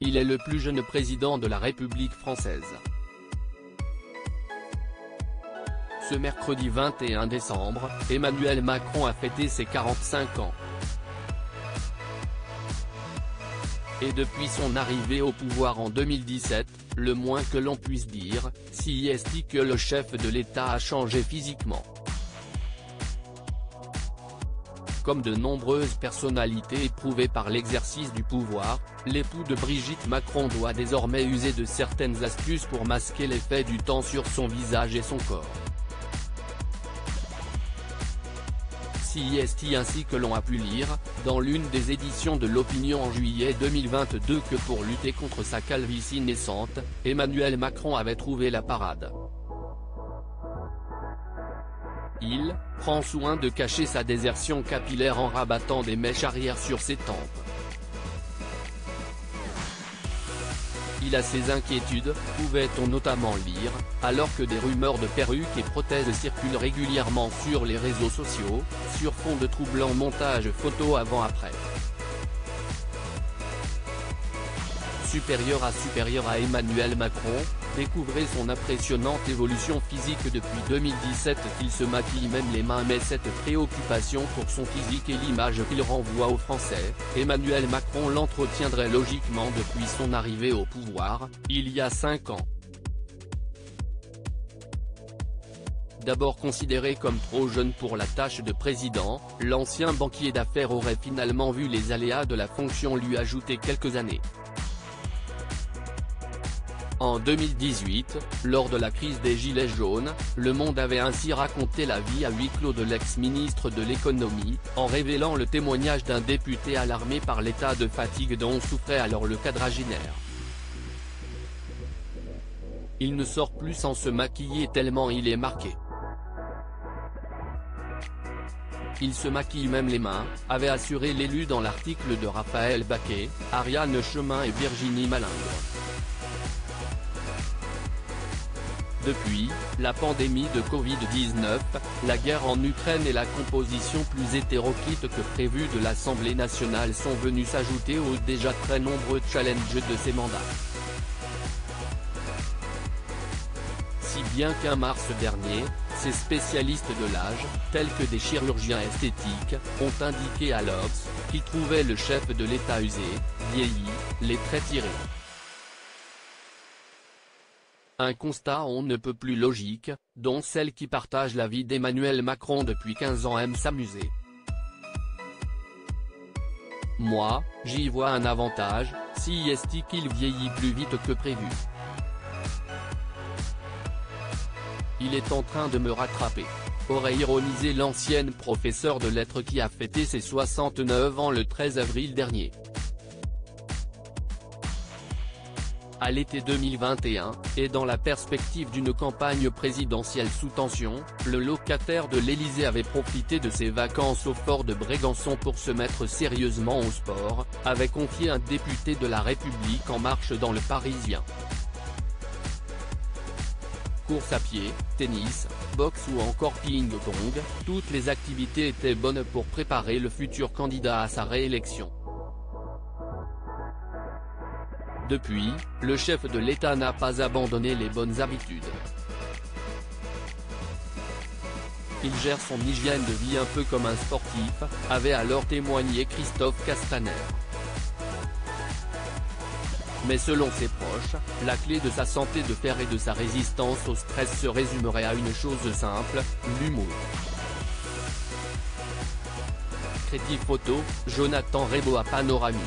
il est le plus jeune président de la République française. Ce mercredi 21 décembre, Emmanuel Macron a fêté ses 45 ans. Et depuis son arrivée au pouvoir en 2017, le moins que l'on puisse dire, c'est que le chef de l'État a changé physiquement. Comme de nombreuses personnalités éprouvées par l'exercice du pouvoir, l'époux de Brigitte Macron doit désormais user de certaines astuces pour masquer l'effet du temps sur son visage et son corps. C'est ainsi que l'on a pu lire, dans l'une des éditions de l'Opinion en juillet 2022 que pour lutter contre sa calvitie naissante, Emmanuel Macron avait trouvé la parade. Il prend soin de cacher sa désertion capillaire en rabattant des mèches arrière sur ses tempes. Il a ses inquiétudes, pouvait-on notamment lire, alors que des rumeurs de perruques et prothèses circulent régulièrement sur les réseaux sociaux, sur fond de troublants montages photos avant-après. Supérieur à Emmanuel Macron, découvrez son impressionnante évolution physique depuis 2017 qu'il se maquille même les mains mais cette préoccupation pour son physique et l'image qu'il renvoie aux Français, Emmanuel Macron l'entretiendrait logiquement depuis son arrivée au pouvoir, il y a 5 ans. D'abord considéré comme trop jeune pour la tâche de président, l'ancien banquier d'affaires aurait finalement vu les aléas de la fonction lui ajouter quelques années. En 2018, lors de la crise des Gilets jaunes, Le Monde avait ainsi raconté la vie à huis clos de l'ex-ministre de l'économie, en révélant le témoignage d'un député alarmé par l'état de fatigue dont souffrait alors le quadragénaire. Il ne sort plus sans se maquiller tellement il est marqué. Il se maquille même les mains, avait assuré l'élu dans l'article de Raphaël Baquet, Ariane Chemin et Virginie Malingre. Depuis, la pandémie de Covid-19, la guerre en Ukraine et la composition plus hétéroclite que prévue de l'Assemblée nationale sont venus s'ajouter aux déjà très nombreux challenges de ces mandats. Si bien qu'un mars dernier, ces spécialistes de l'âge, tels que des chirurgiens esthétiques, ont indiqué à l'Obs, qu'ils trouvaient le chef de l'État usé, vieilli, les traits tirés. Un constat on ne peut plus logique, dont celle qui partage la vie d'Emmanuel Macron depuis 15 ans aime s'amuser. Moi, j'y vois un avantage, c'est qu'il vieillit plus vite que prévu. Il est en train de me rattraper, aurait ironisé l'ancienne professeure de lettres qui a fêté ses 69 ans le 13 avril dernier. À l'été 2021, et dans la perspective d'une campagne présidentielle sous tension, le locataire de l'Élysée avait profité de ses vacances au fort de Brégançon pour se mettre sérieusement au sport, avait confié un député de La République En Marche dans Le Parisien. Course à pied, tennis, boxe ou encore ping-pong, toutes les activités étaient bonnes pour préparer le futur candidat à sa réélection. Depuis, le chef de l'État n'a pas abandonné les bonnes habitudes. Il gère son hygiène de vie un peu comme un sportif, avait alors témoigné Christophe Castaner. Mais selon ses proches, la clé de sa santé de fer et de sa résistance au stress se résumerait à une chose simple, l'humour. Critique photo, Jonathan Rebo à Panoramique.